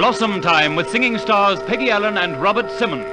Blossom Time with singing stars Peggy Allen and Robert Simmons.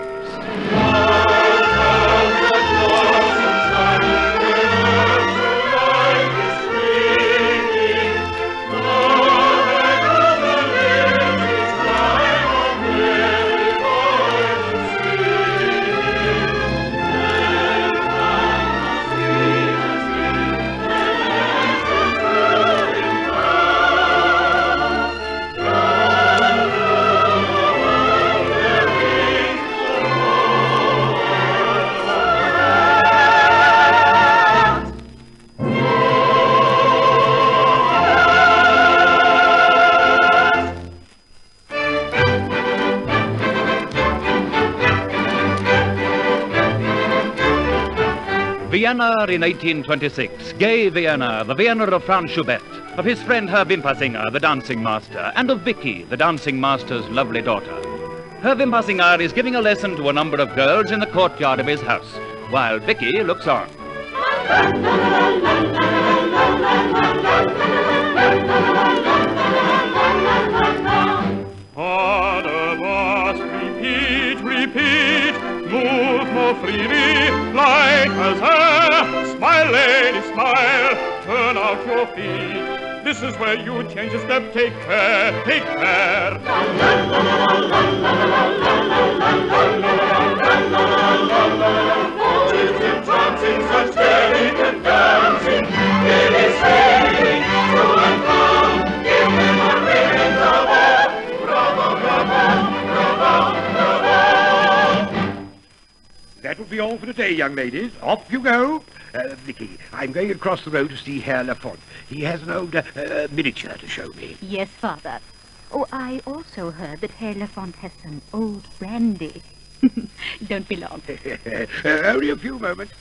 Vienna in 1826, gay Vienna, the Vienna of Franz Schubert, of his friend Herr Wimpersinger, the dancing master, and of Vicky, the dancing master's lovely daughter. Herr Wimpersinger is giving a lesson to a number of girls in the courtyard of his house, while Vicky looks on. Order was, repeat, move more freely, light as air. Smile, lady, smile, turn out your feet. This is where you change a step, take care, take care. Waltzing and dancing, such delicate dancing, it is swinging to and from. Give them a ring, bravo, bravo, bravo, bravo, bravo. That will be all for today, young ladies. Off you go. Vicky, I'm going across the road to see Herr Lafont. He has an old miniature to show me. Yes, Father. Oh, I also heard that Herr Lafont has some old brandy. Don't be long. Only a few moments.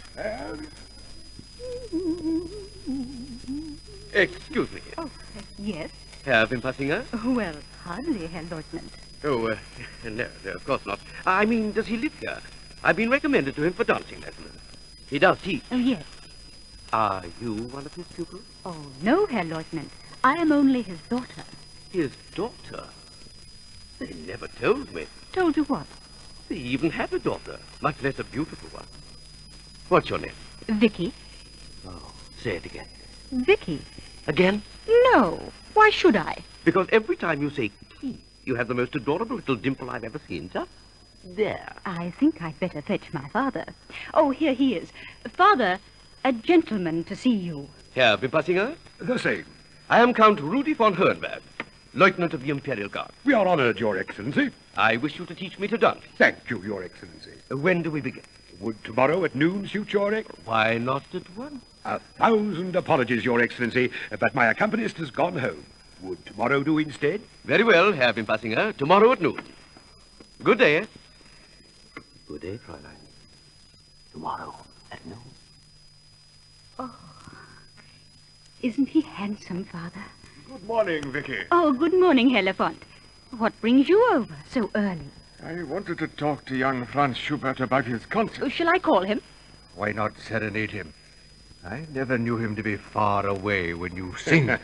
Excuse me. Oh, yes? Herr Wimpersinger? Well, hardly, Herr Lieutenant. Oh, no, of course not. I mean, does he live here? I've been recommended to him for dancing lessons. He does teach. Oh, yes. Are you one of his pupils? Oh, no, Herr Lieutenant. I am only his daughter. His daughter? They never told me. Told you what? They even had a daughter, much less a beautiful one. What's your name? Vicky. Oh, say it again. Vicky. Again? No. Why should I? Because every time you say key, you have the most adorable little dimple I've ever seen. Just there. I think I'd better fetch my father. Oh, here he is. Father, a gentleman to see you. Herr Wimpersinger? The same. I am Count Rudi von Hohenberg, Lieutenant of the Imperial Guard. We are honored, Your Excellency. I wish you to teach me to dance. Thank you, Your Excellency. When do we begin? Would tomorrow at noon suit Your Excellency? Why not at once? 1,000 apologies, Your Excellency, but my accompanist has gone home. Would tomorrow do instead? Very well, Herr Wimpersinger. Tomorrow at noon. Good day. Good day, Fräulein. Tomorrow at noon. Oh, isn't he handsome, Father? Good morning, Vicky. Oh, good morning, Herr Lafont. What brings you over so early? I wanted to talk to young Franz Schubert about his concert. Oh, shall I call him? Why not serenade him? I never knew him to be far away when you sing.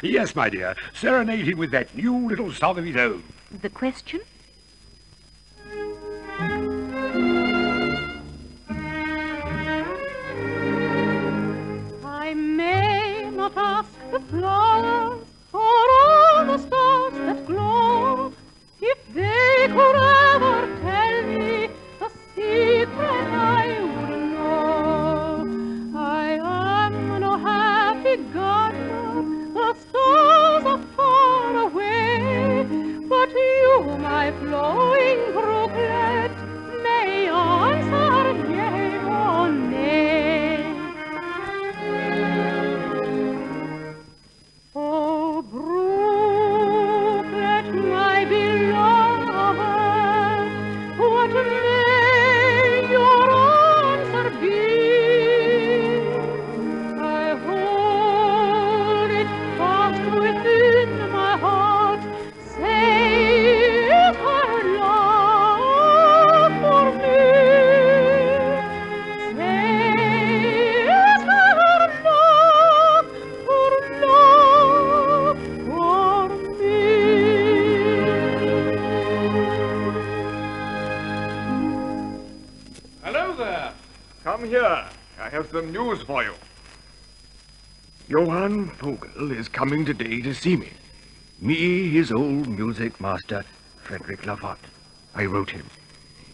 Yes, my dear. Serenade him with that new little song of his own. The question? I may not ask the flowers or all the stars that glow, if they could ever tell me the secret I would know. I am no happy gardener, the stars are far away, but you, my flowing brooklet, may answer yea or nay. have some news for you. Johann Vogel is coming today to see me. Me, his old music master, Frederick Lafont. I wrote him.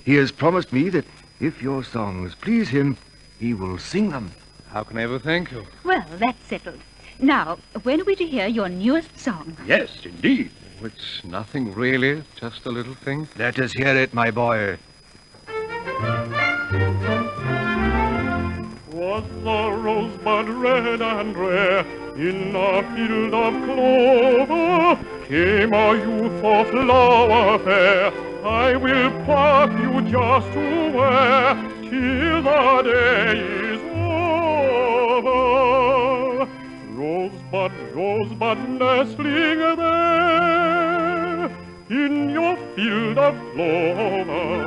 He has promised me that if your songs please him, he will sing them. How can I ever thank you? Well, that's settled. Now, when are we to hear your newest song? Yes, indeed. It's nothing really, just a little thing. Let us hear it, my boy. Was the rosebud red and rare in a field of clover? Came a youth for flower fair. I will pluck you just to wear till the day is over. Rosebud, rosebud, nestling there in your field of clover.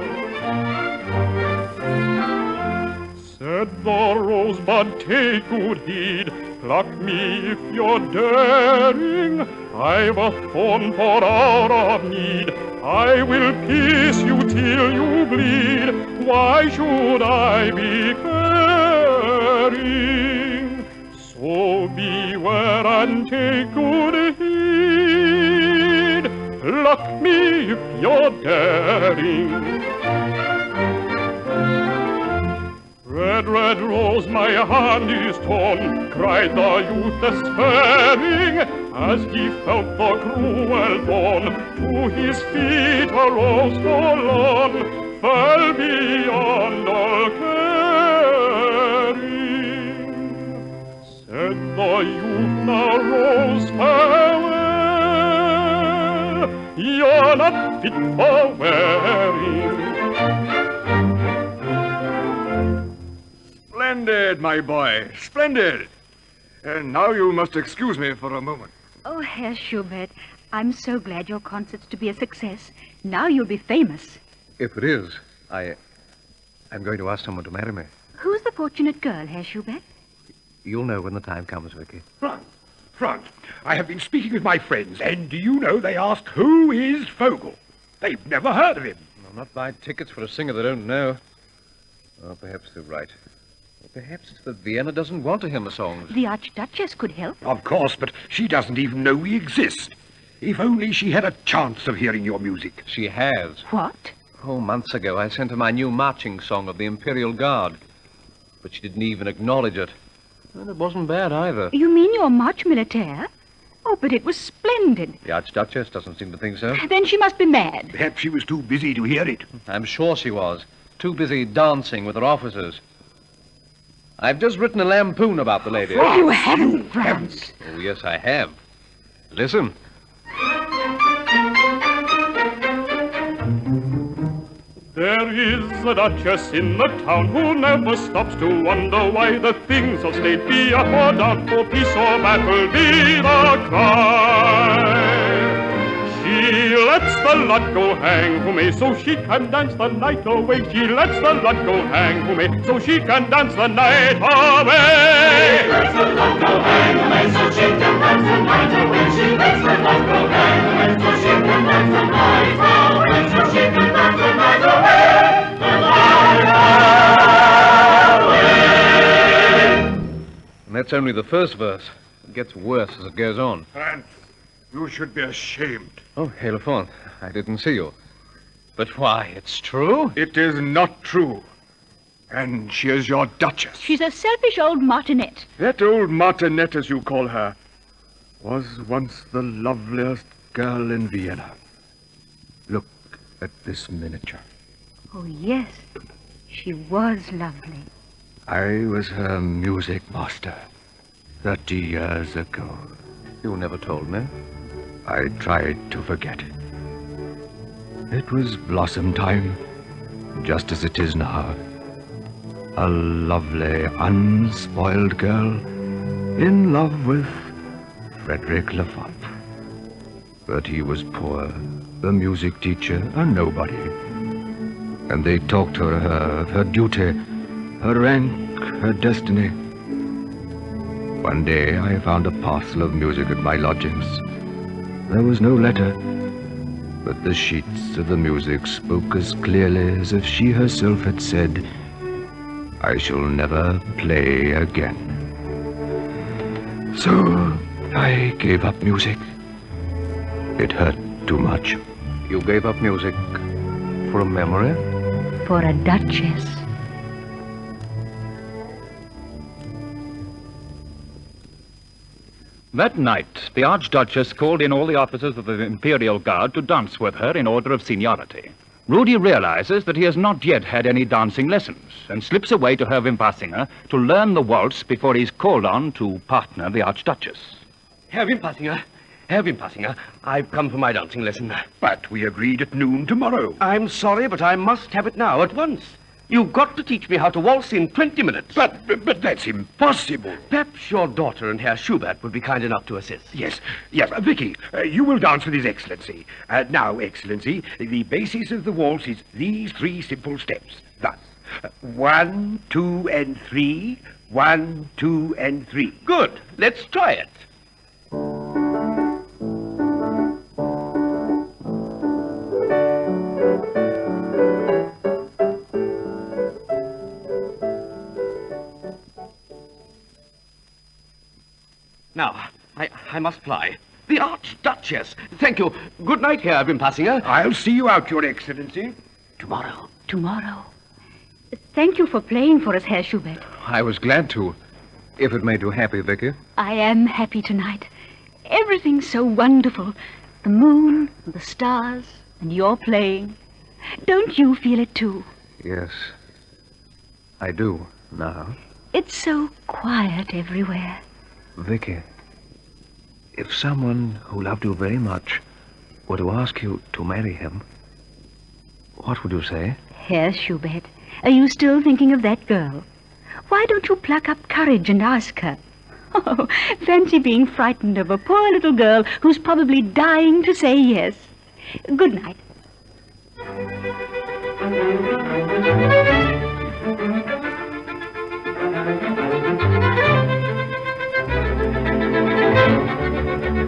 Said the rosebud, take good heed, pluck me if you're daring. I've a thorn for hour of need, I will pierce you till you bleed. Why should I be caring? So beware and take good heed, pluck me if you're daring. Red, red rose, my hand is torn, cried the youth despairing, as he felt the cruel thorn. To his feet a rose forlorn fell beyond all caring. Said the youth, now rose, farewell, you're not fit for wearing. Splendid, my boy, splendid. And now you must excuse me for a moment. Oh, Herr Schubert, I'm so glad your concert's to be a success. Now you'll be famous. If it is, I'm going to ask someone to marry me. Who's the fortunate girl, Herr Schubert? You'll know when the time comes, Vicky. Franz, I have been speaking with my friends, and do you know they ask who is Vogel? They've never heard of him. I'll not buy tickets for a singer they don't know. Oh, perhaps they're right. Or perhaps it's that Vienna doesn't want to hear my songs. The Archduchess could help. Of course, but she doesn't even know we exist. If only she had a chance of hearing your music. She has. What? Oh, months ago, I sent her my new marching song of the Imperial Guard. But she didn't even acknowledge it. And it wasn't bad either. You mean your March Militaire? Oh, but it was splendid. The Archduchess doesn't seem to think so. Then she must be mad. Perhaps she was too busy to hear it. I'm sure she was. Too busy dancing with her officers. I've just written a lampoon about the lady. You haven't, Franz. Oh, yes, I have. Listen. There is a duchess in the town who never stops to wonder why the things of state be up or down, for peace or battle be the cry. She lets the lot go hang who may, so she can dance the night away. She lets the lot go hang who may, so she can dance the night away. She lets the lot go hang who may, so she can dance the night away. She lets the lot go hang who may, so she can dance the night away. So she can dance the night away. The night away. And that's only the first verse. It gets worse as it goes on. Franz, you should be ashamed. Oh, hey, Lafont, I didn't see you. But why, it's true? It is not true. And she is your duchess. She's a selfish old martinet. That old martinet, as you call her, was once the loveliest girl in Vienna. Look at this miniature. Oh, yes. She was lovely. I was her music master 30 years ago. You never told me. I tried to forget. It was blossom time, just as it is now. A lovely, unspoiled girl in love with Frederick Lafont. But he was poor, the music teacher, a nobody. And they talked to her of her duty, her rank, her destiny. One day I found a parcel of music at my lodgings. There was no letter, but the sheets of the music spoke as clearly as if she herself had said, I shall never play again. So I gave up music. It hurt too much. You gave up music for a memory? For a duchess. That night, the Archduchess called in all the officers of the Imperial Guard to dance with her in order of seniority. Rudy realizes that he has not yet had any dancing lessons and slips away to Herr Wimpasinger to learn the waltz before he's called on to partner the Archduchess. Herr Wimpasinger, I've come for my dancing lesson. But we agreed at noon tomorrow. I'm sorry, but I must have it now, at once. You've got to teach me how to waltz in 20 minutes. But that's impossible. Perhaps your daughter and Herr Schubert would be kind enough to assist. Yes. Vicky, you will dance with His Excellency. Now, Excellency, the basis of the waltz is these 3 simple steps. Thus, 1, 2, and 3. 1, 2, and 3. Good. Let's try it. Now, I must fly. The Archduchess. Thank you. Good night, Herr Wimpasinger. I'll see you out, Your Excellency. Tomorrow. Tomorrow. Thank you for playing for us, Herr Schubert. I was glad to, if it made you happy, Vicky. I am happy tonight. Everything's so wonderful. The moon, the stars, and you're playing. Don't you feel it too? Yes, I do now. It's so quiet everywhere. Vicky, if someone who loved you very much were to ask you to marry him, what would you say? Herr Schubert, are you still thinking of that girl? Why don't you pluck up courage and ask her? Oh, fancy being frightened of a poor little girl who's probably dying to say yes. Good night.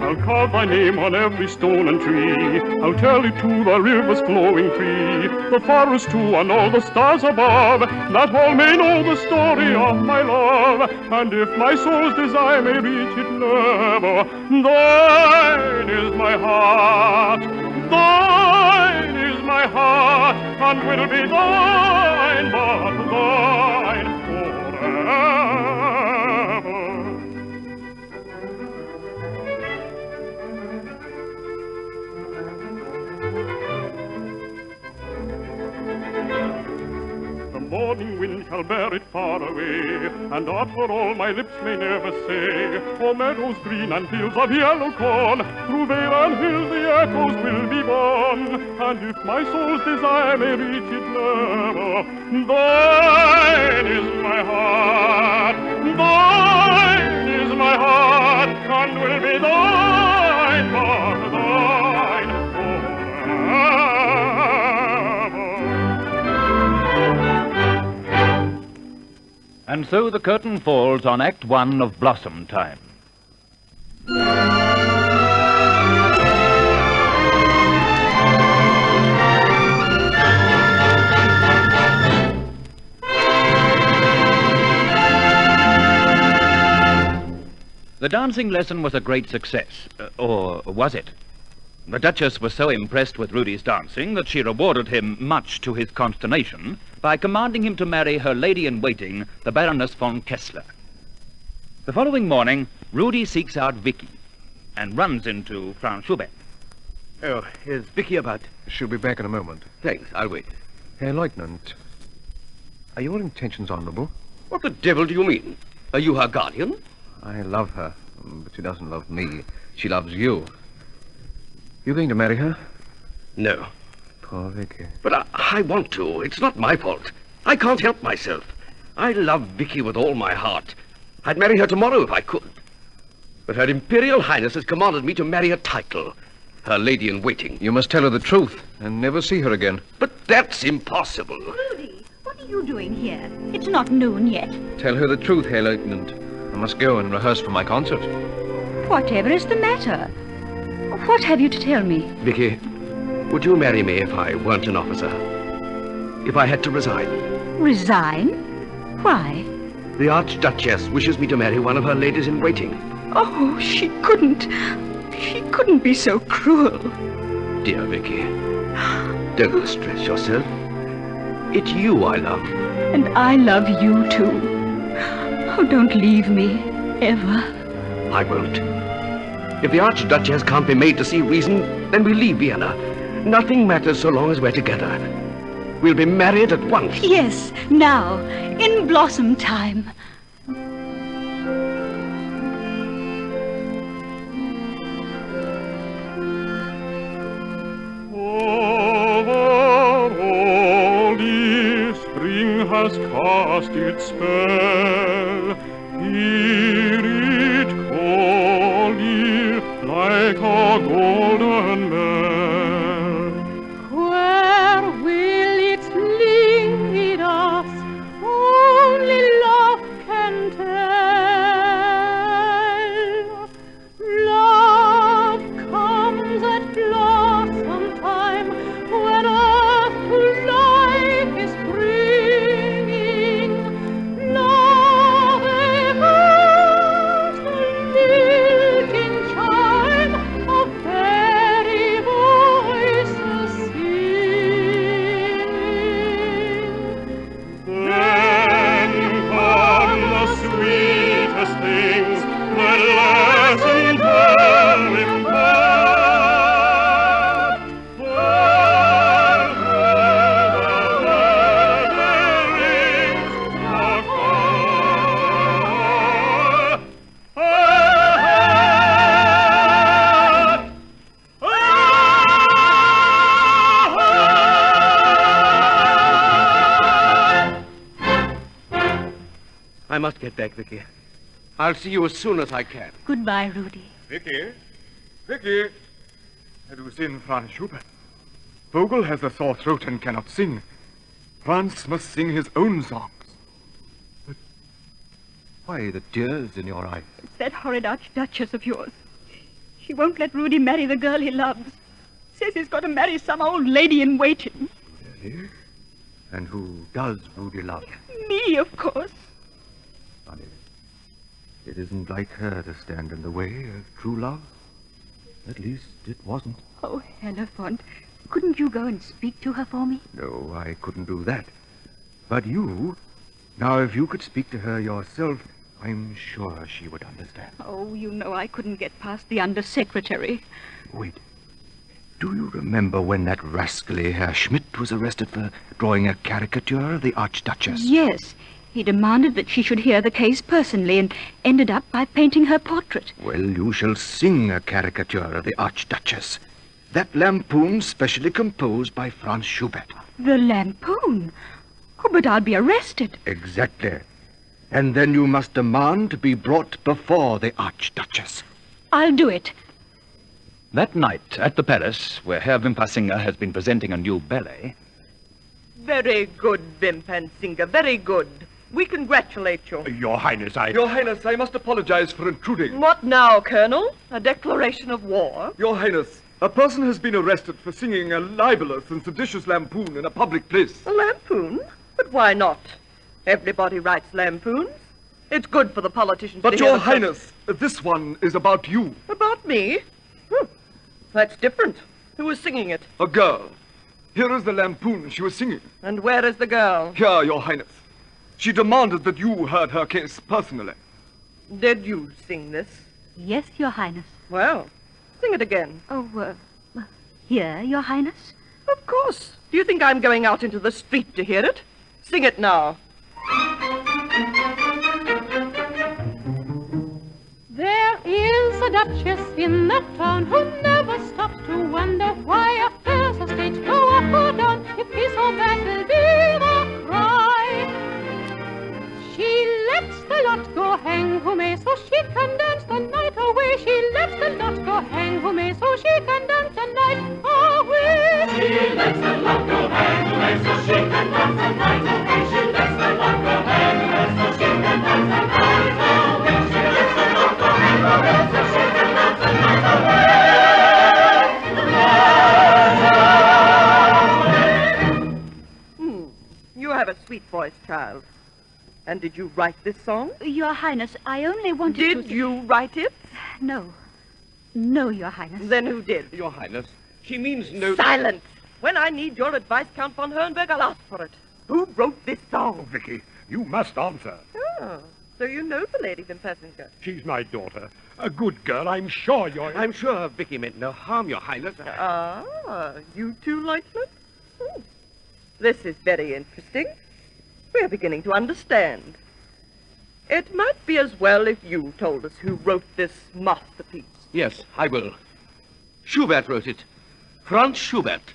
I'll carve thy name on every stone and tree. I'll tell it to the rivers flowing free, the forest too, and all the stars above, that all may know the story of my love. And if my soul's desire may reach it never, thine is my heart, thine is my heart, and will be thine, but thine forever. Morning wind shall bear it far away, and after all my lips may never say, o'er meadows green and fields of yellow corn, through vale and hill the echoes will be borne. And if my soul's desire may reach it never, thine is my heart, thine is my heart, and will be thine, but thine forever. And so the curtain falls on Act 1 of Blossom Time. The dancing lesson was a great success. Or was it? The Duchess was so impressed with Rudy's dancing that she rewarded him, much to his consternation, by commanding him to marry her lady-in-waiting, the Baroness von Kessler. The following morning, Rudy seeks out Vicky and runs into Franz Schubert. Oh, is Vicky about? She'll be back in a moment. Thanks, I'll wait. Herr Lieutenant, are your intentions honorable? What the devil do you mean? Are you her guardian? I love her, but she doesn't love me. She loves you. You going to marry her? No. Poor Vicky. But I want to. It's not my fault. I can't help myself. I love Vicky with all my heart. I'd marry her tomorrow if I could. But Her Imperial Highness has commanded me to marry a title. Her lady-in-waiting. You must tell her the truth and never see her again. But that's impossible. Rudy, what are you doing here? It's not noon yet. Tell her the truth, Herr Lieutenant. I must go and rehearse for my concert. Whatever is the matter? What have you to tell me? Vicky, would you marry me if I weren't an officer? If I had to resign? Resign? Why? The Archduchess wishes me to marry one of her ladies-in-waiting. Oh, she couldn't. She couldn't be so cruel. Dear Vicky, don't distress yourself. It's you I love. And I love you, too. Oh, don't leave me, ever. I won't. If the Archduchess can't be made to see reason, then we leave Vienna. Nothing matters so long as we're together. We'll be married at once. Yes, now, in blossom time. Has cast its spell. Hear it calling like a golden bell. Where will it lead us? Only love can tell. Love comes at blossom time when earth to life is bringing. Love echoes the lilting chime of fairy voices singing. Then come the sweetest things that lesson can impart. While the rings are far. I must get back, Vicky. I'll see you as soon as I can. Goodbye, Rudy. Vicky? Vicky? Have you seen Franz Schubert? Vogel has a sore throat and cannot sing. Franz must sing his own songs. Why the tears in your eyes? It's that horrid Archduchess of yours. She won't let Rudy marry the girl he loves. Says he's got to marry some old lady in waiting. Really? And who does Rudy love? Me, of course. Honey, it isn't like her to stand in the way of true love. At least it wasn't. Oh, Elefant, couldn't you go and speak to her for me? No, I couldn't do that. But you... Now, if you could speak to her yourself, I'm sure she would understand. Oh, you know I couldn't get past the undersecretary. Wait. Do you remember when that rascally Herr Schmidt was arrested for drawing a caricature of the Archduchess? Yes. He demanded that she should hear the case personally and ended up by painting her portrait. Well, you shall sing a caricature of the Archduchess. That lampoon specially composed by Franz Schubert. The lampoon? Oh, but I'll be arrested. Exactly. And then you must demand to be brought before the Archduchess. I'll do it. That night at the palace, where Herr Wimpasinger has been presenting a new ballet... Very good, Wimpasinger, very good. We congratulate you. Your Highness, Your Highness, I must apologize for intruding. What now, Colonel? A declaration of war? Your Highness, a person has been arrested for singing a libelous and seditious lampoon in a public place. A lampoon? But why not? Everybody writes lampoons. It's good for the politicians But to hear Your the- Highness, this one is about you. About me? That's different. Who was singing it? A girl. Here is the lampoon she was singing. And where is the girl? Here, Your Highness. She demanded that you heard her case personally. Did you sing this? Yes, Your Highness. Well, sing it again. Oh, here, Your Highness? Of course. Do you think I'm going out into the street to hear it? Sing it now. There is a duchess in the town who never stops to wonder why affairs of state go up or down. If peace or battle be the cry, she lets the lot go hang who may, so she can dance the night away. She lets the lot go hang who may, so she can dance the night away. She lets the lot go hang who may, so she can dance the night away. She lets the lot go hang who may, so she can dance the night away. She lets the lot go hang who may, so she can dance the night away. You have a sweet voice, child. And did you write this song? Your Highness, I only wanted to... Did you write it? No. No, Your Highness. Then who did? Your Highness, she means no... Silence! When I need your advice, Count von Hohenberg, I'll ask for it. Who wrote this song? Oh, Vicky, you must answer. Oh, so you know the lady Passenger. She's my daughter. A good girl, I'm sure you're... I'm sure Vicky meant no harm, Your Highness. Ah, you too, Lieutenant? This is very interesting. We're beginning to understand. It might be as well if you told us who wrote this masterpiece. Yes, I will. Schubert wrote it. Franz Schubert.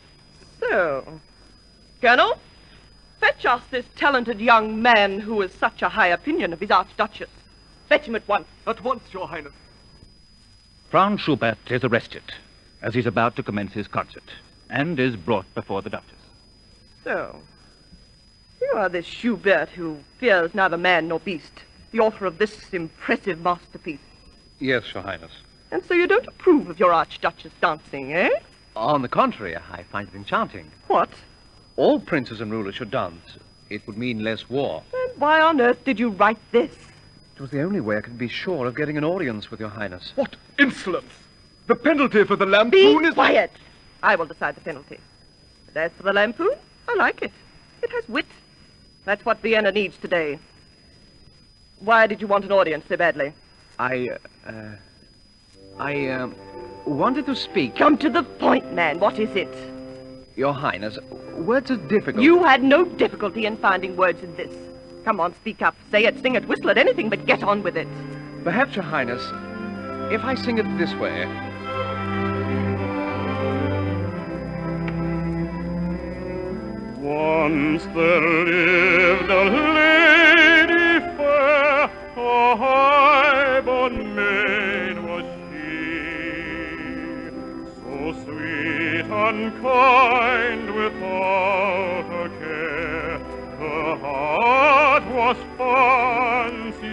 So, Colonel, fetch us this talented young man who has such a high opinion of his Archduchess. Fetch him at once. At once, Your Highness. Franz Schubert is arrested as he's about to commence his concert and is brought before the Duchess. So, you are this Schubert who fears neither man nor beast, the author of this impressive masterpiece. Yes, Your Highness. And so you don't approve of your Archduchess dancing, eh? On the contrary, I find it enchanting. What? All princes and rulers should dance. It would mean less war. And why on earth did you write this? It was the only way I could be sure of getting an audience with Your Highness. What insolence! The penalty for the Be lampoon is... quiet! I will decide the penalty. But as for the lampoon, I like it. It has wit. That's what Vienna needs today. Why did you want an audience so badly? I wanted to speak. Come to the point, man. What is it? Your Highness, words are difficult. You had no difficulty in finding words in this. Come on, speak up. Say it, sing it, whistle it, anything, but get on with it. Perhaps, Your Highness, if I sing it this way... Once there lived a lady fair, a high-born maid was she, so sweet and kind without a care, her heart was fancy-free,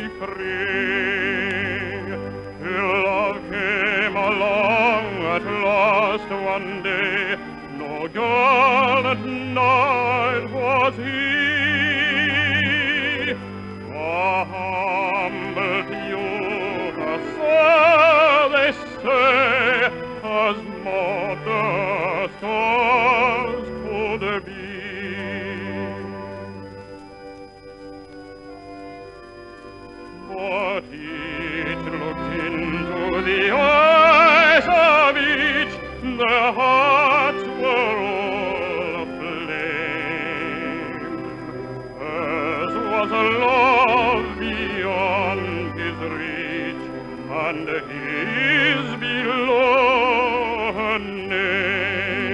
till love came along at last one day. No gallant knight was he, a humble tutor, so they say, as modest as could be. But each looked into the eyes of each, their hearts were all aflame. Hers was a love beyond his reach, and his below her name.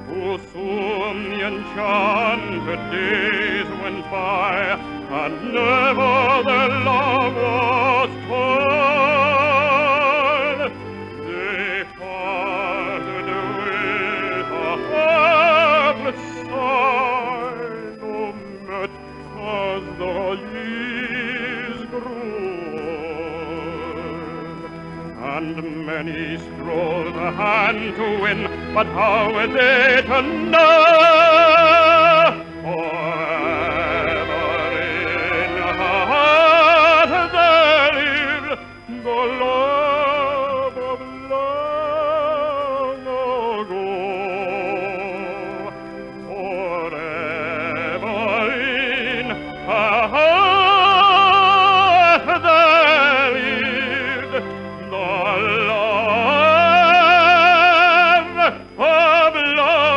Oh, soon the enchanted days went by, and never their love was told. They parted with a helpless sigh, no met as the years grew old. And many strove the hand to win, but how were they to know? Forever in her heart there lived the love of long ago. Forever in her heart there lived the love of long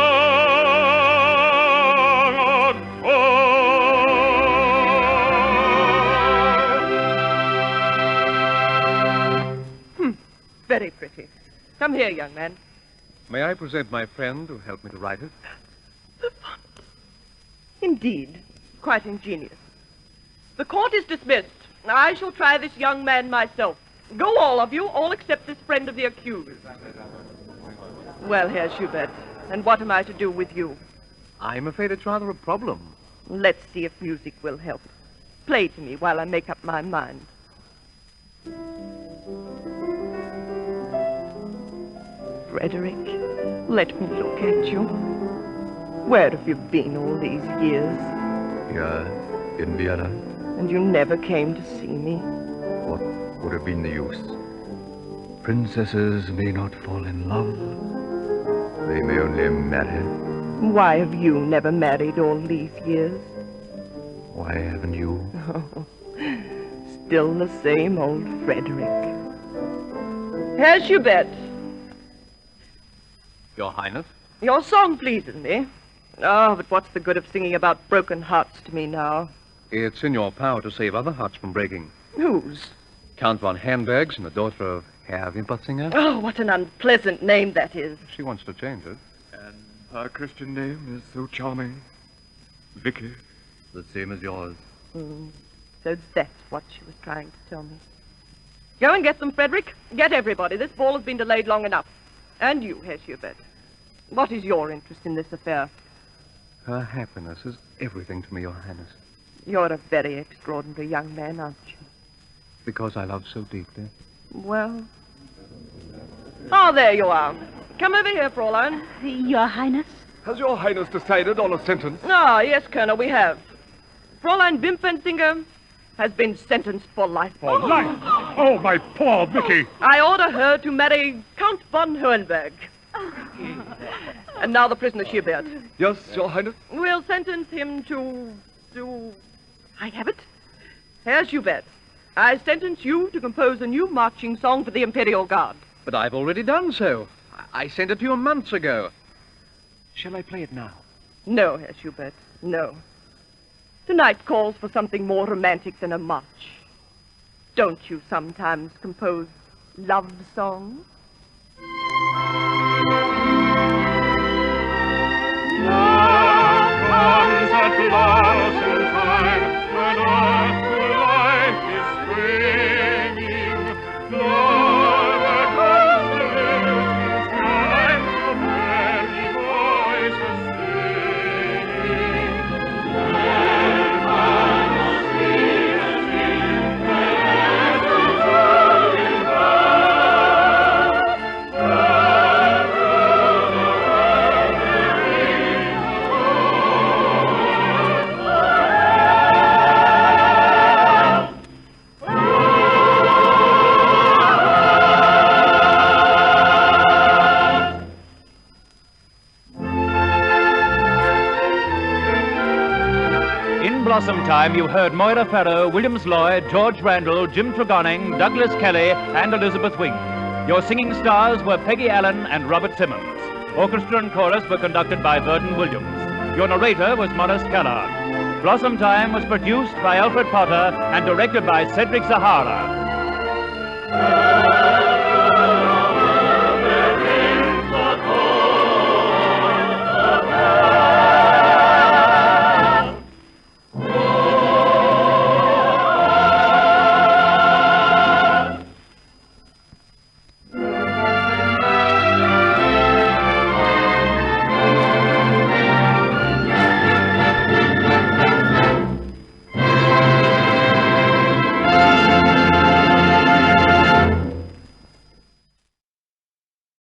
ago. Very pretty. Come here, young man. May I present my friend who helped me to write it? Indeed. Quite ingenious. The court is dismissed. I shall try this young man myself. Go, all of you, all except this friend of the accused. Well, Herr Schubert, and what am I to do with you? I'm afraid it's rather a problem. Let's see if music will help. Play to me while I make up my mind. Frederick, let me look at you. Where have you been all these years? in Vienna. And you never came to see me. What would have been the use? Princesses may not fall in love. They may only marry. Why have you never married all these years? Why haven't you? Oh, still the same old Frederick. Herr Schubert. Your Highness? Your song pleases me. Oh, but what's the good of singing about broken hearts to me now? It's in your power to save other hearts from breaking. Whose? Count von Herrenberg's and the daughter of Herr Wimpersinger. Oh, what an unpleasant name that is. She wants to change it. And her Christian name is so charming. Vicky. The same as yours. So that's what she was trying to tell me. Go and get them, Frederick. Get everybody. This ball has been delayed long enough. And you, Herr Schubert. What is your interest in this affair? Her happiness is everything to me, Your Highness. You're a very extraordinary young man, aren't you? Because I love so deeply. Well... Oh, there you are. Come over here, Fräulein. Your Highness? Has your Highness decided on a sentence? Ah, yes, Colonel, we have. Fräulein Wimpensinger has been sentenced for life. For life? Oh, my poor Vicky. I order her to marry Count von Hohenberg. And now the prisoner Schubert. Yes, your Highness? We'll sentence him to... I have it. Herr Schubert, I sentence you to compose a new marching song for the Imperial Guard. But I've already done so. I sent it to you months ago. Shall I play it now? No, Herr Schubert, no. Tonight calls for something more romantic than a march. Don't you sometimes compose love songs? Love comes at last in time when earth to life is springing. Love that comes to live in time of merry voices singing. Let us sing and sing, let us fall in love. Blossom Time, you heard Moira Farrow, Williams Lloyd, George Randall, Jim Tregonning, Douglas Kelly, and Elizabeth Wing. Your singing stars were Peggy Allen and Robert Simmons. Orchestra and chorus were conducted by Vernon Williams. Your narrator was Maurice Callard. Blossom Time was produced by Alfred Potter and directed by Cedric Zahara.